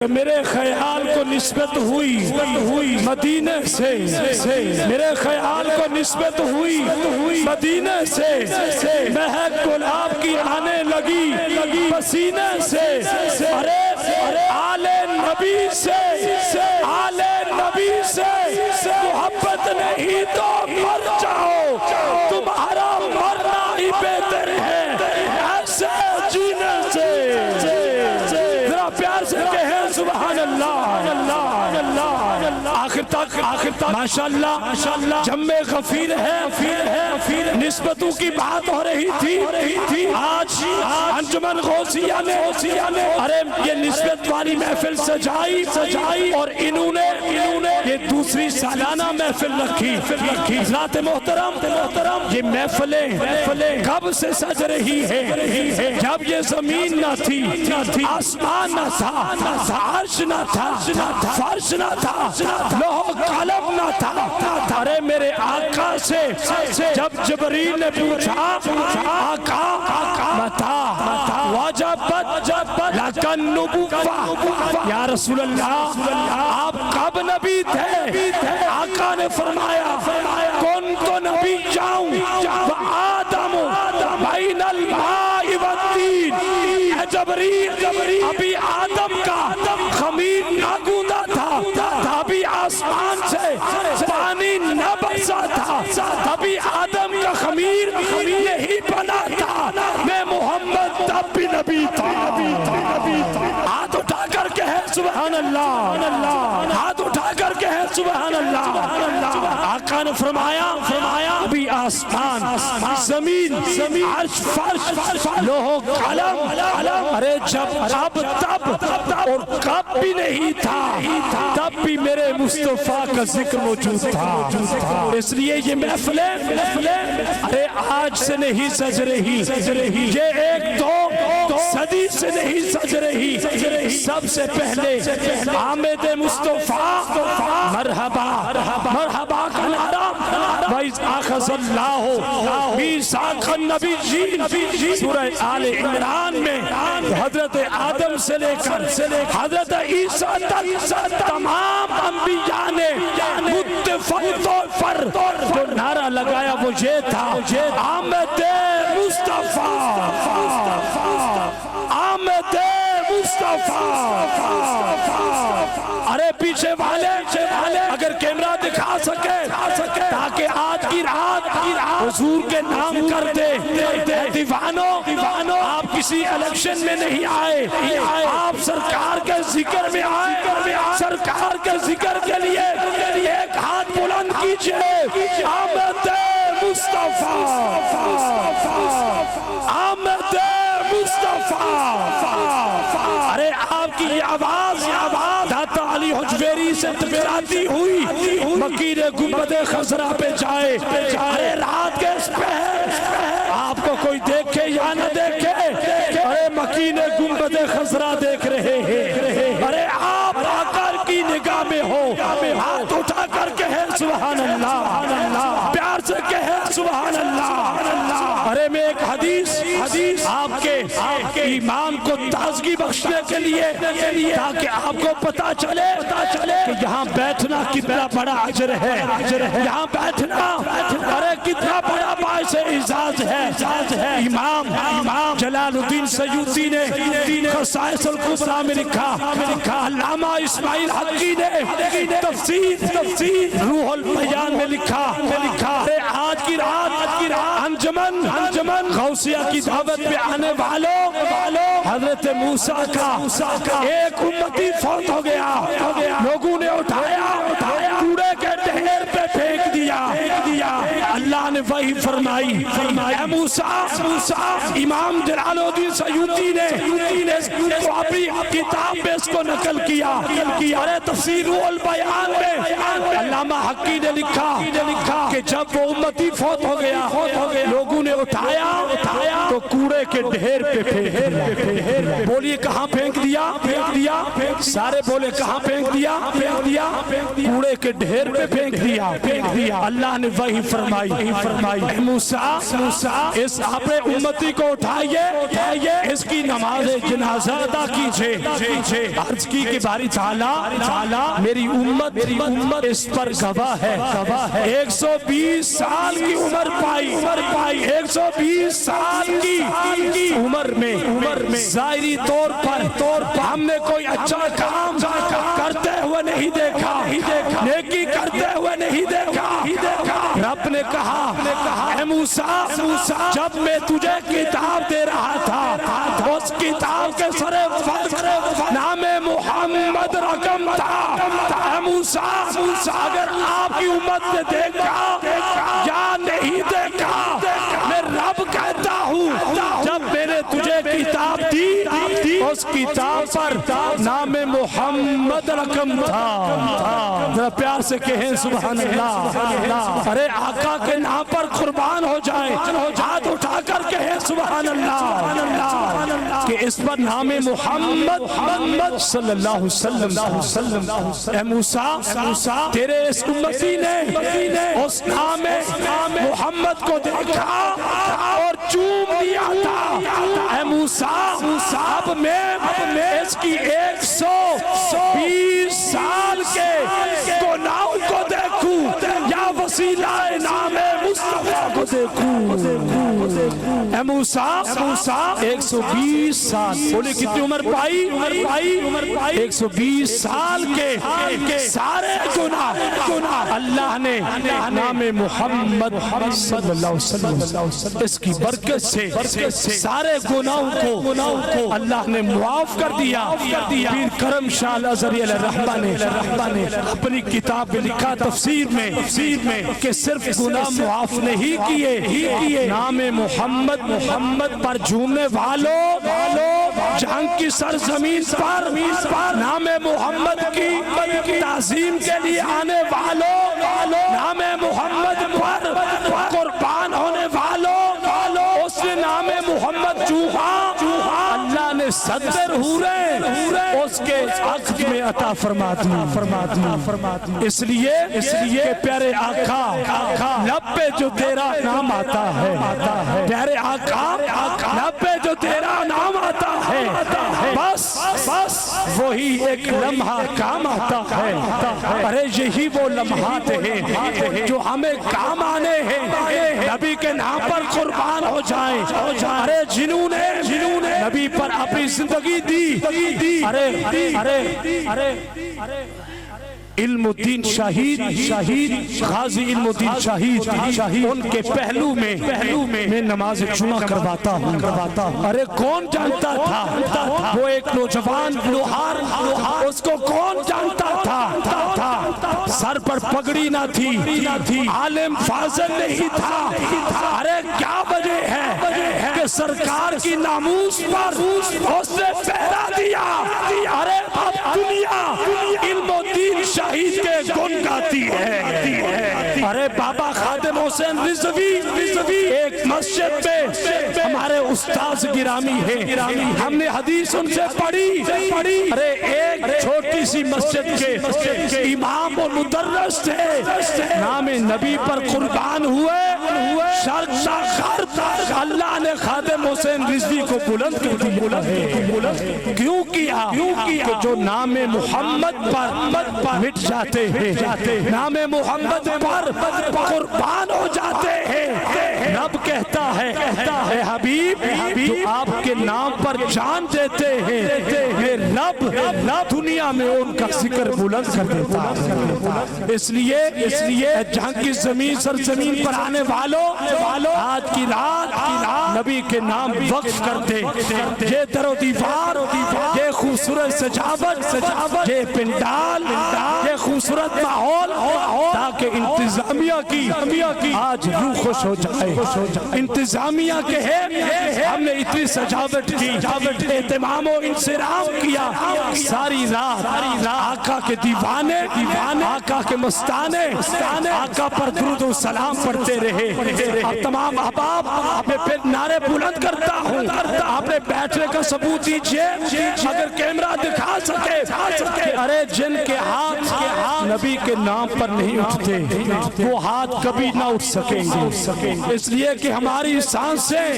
میرے خیال کو نسبت ہوئی مدینے سے، میرے خیال کو نسبت ہوئی مدینے سے، مہک گلاب کی آنے لگی پسینے سے، ارے آل نبی سے، آل نبی سے محبت نہیں تو مر جاؤ، تمہارا مرنا ہی بہتر ہے ایسے جینے سے۔ ذرا پیار سے کہیں سبحان اللہ۔ آخر تک ماشاءاللہ جمع غفیر ہے، نسبتوں کی بات ہو رہی تھی۔ آج انجمن غوثیہ نے ارے یہ نسبت والی محفل سجائی اور انہوں نے یہ دوسری سالانہ محفل رکھی۔ حضرات محترم یہ محفلیں کب سے سج رہی ہے؟ جب یہ زمین نہ تھی، آسمان نہ تھا، عرش نہ تھا، فرش نہ تھا، لوح قلم نہ تھا۔ ارے میرے آقا سے جب جبریل نے پوچھا آقا متا وجبت لکن نبوہ، یا رسول اللہ آپ کب نبی تھے؟ آقا نے فرمایا کن تو نبی جاؤں وآدم بین الماء والدین۔ اے جبریل ابھی آدم کا خمیر نہ گوندا تھا، ابھی آسمان سے پانی نہ برسا تھا، ابھی آدم کا خمیر نہیں بنا تھا، میں محمد تب بھی نبی تھا۔ ہاتھ اٹھا کر کہے سبحان اللہ، ہاتھ اٹھا کر کہے سبحان اللہ۔ آقا نے فرمایا ابھی آسمان، زمین، عرش، فرش، لوح قلم، ارے جب تب اور کب بھی نہیں تھا، تب بھی میرے مصطفیٰ کا ذکر موجود تھا۔ اس لیے یہ محفلیں ارے آج سے نہیں سج رہی، یہ ایک دو صدی سے نہیں سج رہی، سب سے پہلے آمد مصطفیٰ مرحبا کا نعرہ وَإِذْ أَخَذَ اللَّهُ مِيثَاقَ النَّبِيِّينَ سورہ آل عمران میں حضرت آدم سے لے کر حضرت عیسیٰ تک تمام انبیاء نے متفق طور پر جو نعرہ لگایا وہ یہ تھا آمد مصطفیٰ، آمد مصطفیٰ۔ ارے پیچھے والے اگر کیمرہ دکھا سکے تاکہ آج کی رات حضور کے نام کر دے۔ دیوانوں آپ کسی الیکشن میں نہیں آئے، آپ سرکار کے ذکر میں آئے، سرکار کے ذکر کے لیے ایک ہاتھ بلند کیجئے۔ آمد مصطفیٰ، آمد مصطفیٰ۔ ارے آپ کی یہ آواز داتا علی حجویری سے ٹکراتی ہوئی مکین گنبد خضرا پہ جائے۔ ارے رات کے اس پہر آپ کو کوئی دیکھے یا نہ دیکھے، ارے مکین گنبد خضرا دیکھ رہے ہیں۔ ارے آپ آقا کی نگاہ میں ہو، ہاتھ اٹھا کر کہے سبحان اللہ، پیار سے کہے سبحان اللہ۔ ارے میں ایک حدیث آپ کے ایمان کو تازگی بخشنے کے لیے تاکہ آپ کو پتا چلے کہ یہاں بیٹھنا کتنا بڑا اجر ہے، یہاں بیٹھنا ارے کتنا بڑا باعث اعزاز ہے۔ امام جلال الدین سیوطی نے خصائص الکبریٰ میں لکھا، علامہ اسماعیل حقی نے تفسیر روح البیان میں لکھا آج کی رات انجمن غوثیہ کی دعوت پہ آنے والوں حضرت موسیٰ کا ایک امتی فوت ہو گیا، لوگوں نے اٹھایا کوڑے کے ڈھیر پہ پھینک دیا۔ اللہ نے وحی فرمائی اے موسیٰ، امام جلال الدین سیوطی نے اپنی کتاب میں اس کو نقل کیا۔ ارے تفسیر روح البیان میں علامہ حقی نے لکھا کہ جب وہ امتی فوت ہو گیا، لوگوں نے اٹھایا تو کوڑے کے ڈھیر پہ پھینک دیا۔ بولیے کہاں پھینک دیا؟ سارے بولے کہاں پھینک دیا؟ کوڑے کے ڈھیر پہ پھینک دیا۔ اللہ نے وحی فرمائی اے موسیٰ اس اپنے امتی کو اٹھائیے اس کی نماز جنازہ ادا کیجئے۔ عرض کی کہ باری تعالیٰ میری امت اس پر گواہ ہے۔ 120 سال کی عمر پائی، 120 سال کی عمر میں ظاہری طور پر ہم نے کوئی اچھا کام کرتے ہوئے نہیں دیکھا، نیکی کرتے ہوئے نہیں دیکھا۔ رب نے کہا اے موسیٰ جب میں تجھے کتاب دے رہا تھا اس کتاب کے سر نام محمد رقم تھا۔ اے موسیٰ اگر آپ کی امت نے دیکھا یا نہیں دیکھا، میں رب کہتا ہوں جب میں نے تجھے کتاب دی اس کتاب پر نام محمد رقم تھا۔ ذرا پیار سے کہیں سبحان اللہ۔ ارے آقا کے نام پر قربان ہو جائے، ہاتھ اٹھا کر کہیں سبحان اللہ کہ اس پر نام محمد صلی اللہ علیہ وسلم۔ اے موسیٰ تیرے اس امتی نے اس نام محمد کو دیکھا اور چوم لیا تھا۔ اے موسیٰ اب میں اس کی 120 سال کے گناہوں کو دیکھوں یا وسیلہ نام مصطفیٰ کو دیکھوں۔ اے موسیٰ 120 سال، بولے کتنی عمر پائی؟ 120 سال کے سارے گناہ اللہ نے نام محمد صلی اللہ علیہ وسلم اس کی برکت سے سارے گناہوں کو اللہ نے معاف کر دیا۔ پیر کرم شاہ الازہری علیہ الرحمہ نے اپنی کتاب میں لکھا تفسیر میں کہ صرف گناہ معاف نہیں کیے، نام محمد پر جھومنے والوں، جہنگ کی سرزمین پر نام محمد کی تعظیم کے لیے آنے والوں، نام محمد پر قربان ہونے والوں، اس نے نام محمد چوہا اللہ نے 70 حوریں اس کے عقد میں عطا فرما دی۔ اس لیے کہ پیارے آقا لب پہ جو تیرا نام آتا ہے، پیارے آقا لب پہ جو تیرا نام آتا ہے بس وہی ایک لمحہ کام آتا ہے۔ ارے یہی وہ لمحات ہیں جو ہمیں کام آنے ہیں، نبی کے نام پر قربان ہو جائیں۔ ارے جنہوں نے نبی پر اپنی زندگی دی، ارے علم الدین شہید غازی علم الدین شہید ان کے پہلو میں نماز جمعہ کرواتا ہوں۔ ارے کون جانتا تھا وہ ایک نوجوان لوہار، اس کو کون جانتا تھا؟ سر پر پگڑی نہ تھی، عالم فاضل نہیں تھا۔ ارے کیا وجہ ہے کہ سرکار کی ناموس پر اس نے پہرا دیا۔ ارے اب دنیا علم الدین شہید کے گن گاتی ہے۔ ارے بابا خادم حسین رضوی ایک مسجد میں ہمارے استاذ گرامی ہے، ہم نے حدیث ان سے پڑھی۔ ارے ایک چھوٹی سی مسجد کے امام و مدرس تھے، نام نبی پر قربان ہوئے، شرق تا غرب تک اللہ نے خادم حسین رضوی کو بلند کر دیا۔ کیوں کیا؟ کہ جو نام محمد پر مٹ جاتے ہیں، نام محمد پر قربان ہو جاتے ہیں۔ رب کہتا ہے اے حبیب جو آپ کے نام پر جان دیتے ہیں، رب دنیا میں ان کا ذکر بلند کر دیتا ہے۔ اس لیے جہاں کی زمین سرزمین پر آنے والوں آج کی رات نبی کے نام وقف کر دے۔ یہ در و دیوار، یہ خوبصورت سجاوٹ، یہ پنڈال، یہ خوبصورت ماحول، تاکہ انتظامیہ کی آج روح خوش ہو جائے۔ انتظامیہ کے ہے ہم نے اتنی سجاوٹ کی، اہتمام و انصراف کیا، ساری رات آقا کے دیوانے، آقا کے مستانے آقا پر درود و سلام پڑھتے رہے۔ اب تمام احباب میں پھر نعرے بلند کرتا ہوں، آپ نے بیٹھنے کا ثبوت دیجئے اگر کیمرہ دکھا سکے۔ ارے جن کے ہاتھ نبی کے نام پر نہیں اٹھتے وہ ہاتھ کبھی نہ اٹھ سکیں گے، اس لیے کہ ہماری سانسیں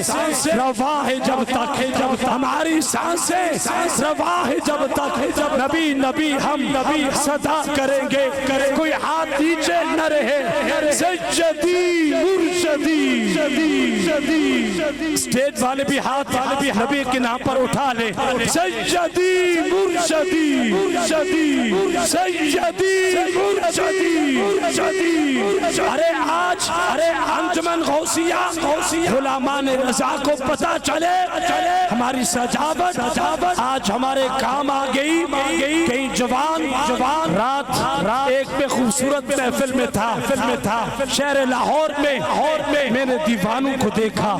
روا ہے جب تک ہماری سانسیں روا ہے جب تک نبی نبی ہم نبی صدا کریں گے، کوئی ہاتھ نیچے نہ رہے، سجدی مرشدی اسٹیج والے بھی ہاتھ نبی کے نام پر اٹھا لے، سجدی مرشدی سیدی مرشدی۔ ارے آج انجمن غوثیہ علماء رضا کو پتا چلے ہماری سجاوٹ آج ہمارے کام آ گئی، کئی جوان رات ایک پہ خوبصورت محفل میں تھا شہر لاہور میں نے دیوانوں کو دیکھا،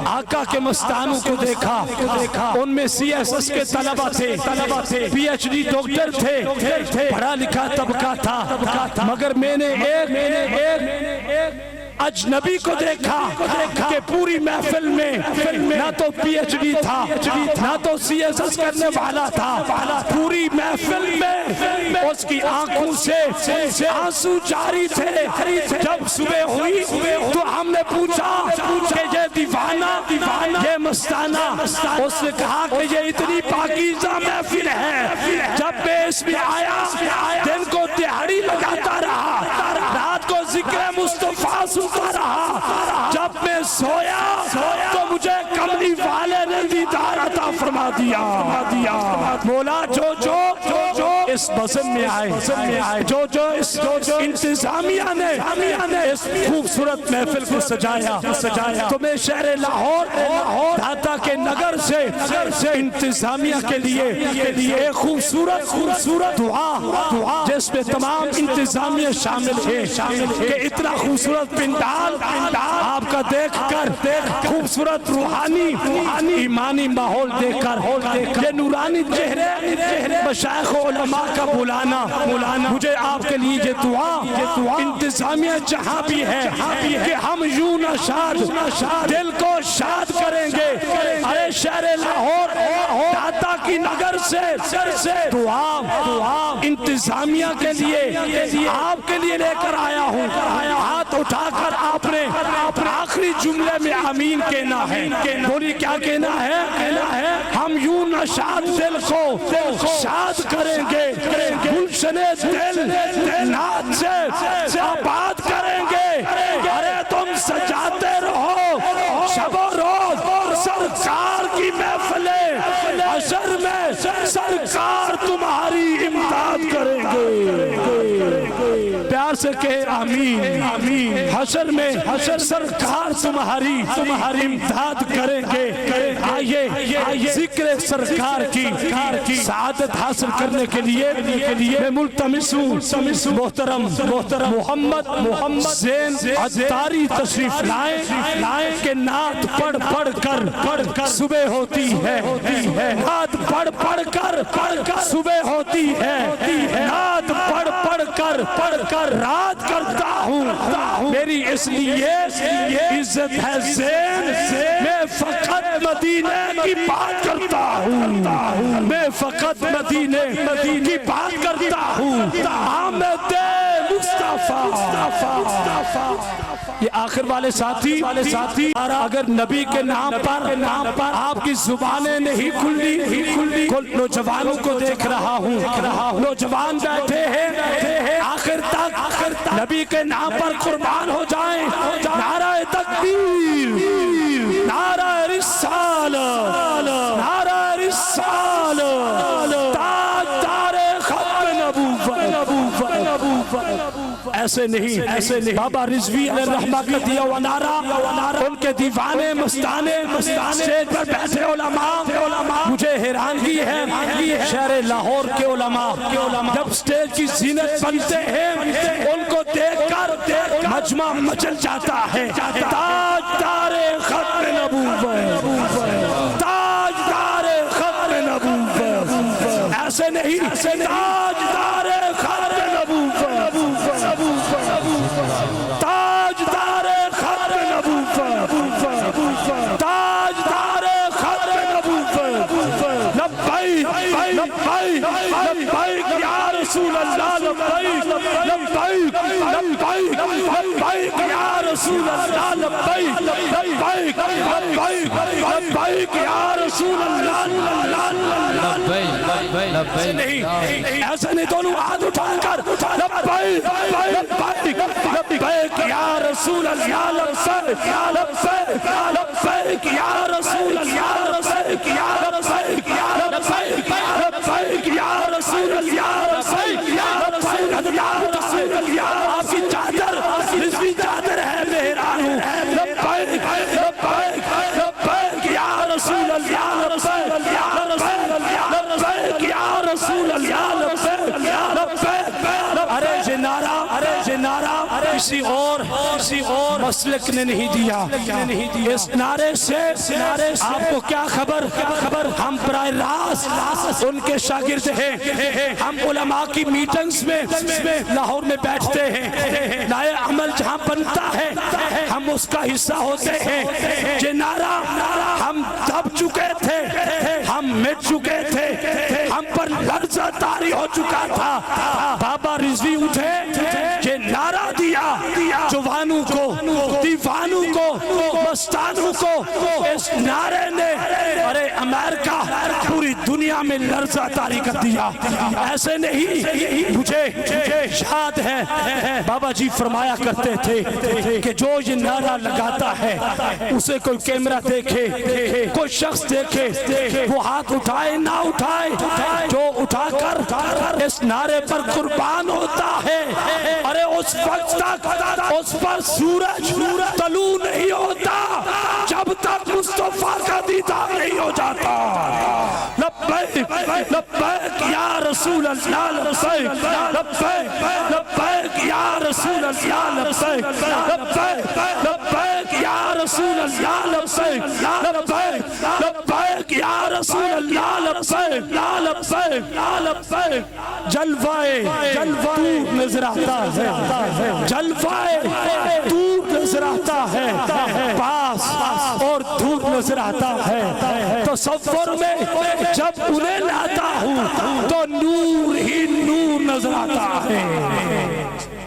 آقا کے مستانوں کو دیکھا، ان میں سی ایس ایس کے طلبہ تھے، پی ایچ ڈی ڈاکٹر تھے، پڑھا لکھا طبقہ تھا، مگر میں نے ایک اجنبی کو دیکھا کہ پوری محفل میں نہ تو پی ایچ ڈی تھا نہ تو سی ایس ایس کرنے والا تھا، پوری محفل میں اس کی آنکھوں سے آنسو جاری تھے۔ جب صبح ہوئی تو ہم نے پوچھا کہ یہ دیوانہ یہ مستانہ، اس نے کہا کہ یہ اتنی پاکیزہ محفل ہے، جب میں اس میں آیا دن کو دہاڑی لگاتا رہا، رات کو ذکر مصطفیٰ سنتا رہا، جب میں سویا تو مجھے کملی والے نے دیدار عطا فرما دیا۔ مولا جو اس بزم میں آئے، جو اس انتظامیہ نے اس خوبصورت محفل کو سجایا، تو میں شہر لاہور دھاتا کے نگر سے انتظامیہ کے لیے ایک خوبصورت دعا جس میں تمام انتظامیہ شامل ہے کہ اتنا خوبصورت پنڈال آپ کا دیکھ کر خوبصورت روحانی ایمانی ماحول دیکھ کر یہ نورانی چہرے مشائخ و علماء کا بلانا، مجھے آپ کے لیے یہ دعا انتظامیہ جہاں بھی ہے کہ ہم یوں نشاد دل کو شاد کریں گے۔ ارے شہر لاہور داتا کی نگر سے دعا انتظامیہ کے لیے آپ کے لیے لے کر آیا ہوں۔ ہاتھ اٹھا کر آپ نے آخری جملے میں آمین کہنا ہے، بولی کیا کہنا ہے؟ ہم یوں نشاد دل کو شاد کریں گے، گلشن دل نعت سے آباد کریں گے۔ ارے تم سجاتے رہو شب و روز سرکار کی محفلیں، حشر میں سرکار تمہاری امداد کریں گے۔ پیار سے کہے آمین۔ حشر میں سرکار تمہاری امداد کریں گے۔ آئیے ذکر سرکار کی سعادت حاصل کرنے کے لیے میں ملتمس ہوں محترم محمد زین عطاری تشریف لائیں کہ نعت پڑھ کر صبح ہوتی ہے، نعت پڑھ کر صبح ہوتی ہے، نعت پڑھ کر رات کرتا ہوں۔ میری اس لیے عزت ہے زین، میں فقط مدینے کی بات کرتا ہوں، میں فقط مدینے کی بات کرتا ہوں۔ آمد مصطفیٰ۔ یہ آخر والے ساتھی اگر نبی کے نام پر آپ کی زبانیں نہیں کھلی، نوجوانوں کو دیکھ رہا ہوں، نوجوان بیٹھے ہیں، آخر تک نبی کے نام پر قربان ہو جائیں۔ نعرہ تکبیر، نعرہ رسالت، نعرہ رسالت، تاجدار ختم نبوت۔ ایسے نہیں بابا رضوی علیہ الرحمہ کا دیا ہوا نعرہ، ان کے دیوانے مستانے اسٹیج پر بیٹھے علماء، مجھے حیرانگی ہے شہر لاہور کے علماء جب اسٹیج کی زینت بنتے ہیں ان کو دیکھ کر مجمع مچل جاتا ہے۔ تاجدار ختم نبوت، تاجدار ختم نبوت، ایسے نہیں، تاجدار ختم نبوت، تاجدار ختم نبوت، تاجدار ختم نبوت۔ لبیک لبیک لبیک یا رسول اللہ لبیک لبیک لبیک لبیک یا رسول اللہ لبیک لبیک لبیک لبیک یا رسول اللہ ایسے نہیں ایسے نہیں دونوں ہاتھ اٹھا کر لبیک لبیک لبیک یا رسول اللہ لبیک لبیک لبیک یا رسول اللہ لبیک یا رسول لبیک یا رسول اللہ لبیک یا رسول اللہ آپ کی چادر رضوی چادر ہے مہران لبیک لبیک لبیک یا رسول اللہ لبیک لبیک یا رسول اللہ لبیک ارے یہ نعرہ کسی اور مسلک نے نہیں دیا اس نعرے سے آپ کو کیا خبر ہم براہ راست ان کے شاگرد ہیں ہم علماء کی میٹنگز میں لاہور میں بیٹھتے ہیں نئے عمل جہاں بنتا ہے ہم اس کا حصہ ہوتے ہیں یہ نعرہ ہم دب چکے تھے ہم مٹ چکے تھے ہم پر لرزہ طاری ہو چکا تھا بابا رضوی اٹھے یہ نعرہ دیا جوانوں کو دیوانوں کو مستانوں کو اس نعرے نے ارے امریکہ پوری دنیا میں لرزہ طاری کر دیا ایسے نہیں مجھے یاد ہے بابا جی فرمایا کرتے تھے کہ جو یہ نعرہ لگاتا ہے اسے کوئی کیمرہ دیکھے کوئی شخص دیکھے وہ ہاتھ اٹھائے نہ اٹھائے جو اٹھا کر اس نعرے پر قربان ہوتا ہے ارے اس وقت تک اس پر سورج طلوع نہیں ہوتا جب تک مصطفیٰ کا دیدار نہیں ہو جاتا لبیک لبیک یا رسول اللہ لبیک لبیک لبیک یا رسول اللہ لبیک لبیک لبیک یا رسول اللہ لبیک لبیک لبیک یا رسول اللہ لبیک لبیک جلوائے دور نظر آتا ہے جلوائے دور نظر آتا ہے پاس اور دور نظر آتا ہے تصور میں جب انہیں لاتا ہوں تو نور ہی نور نظر آتا ہے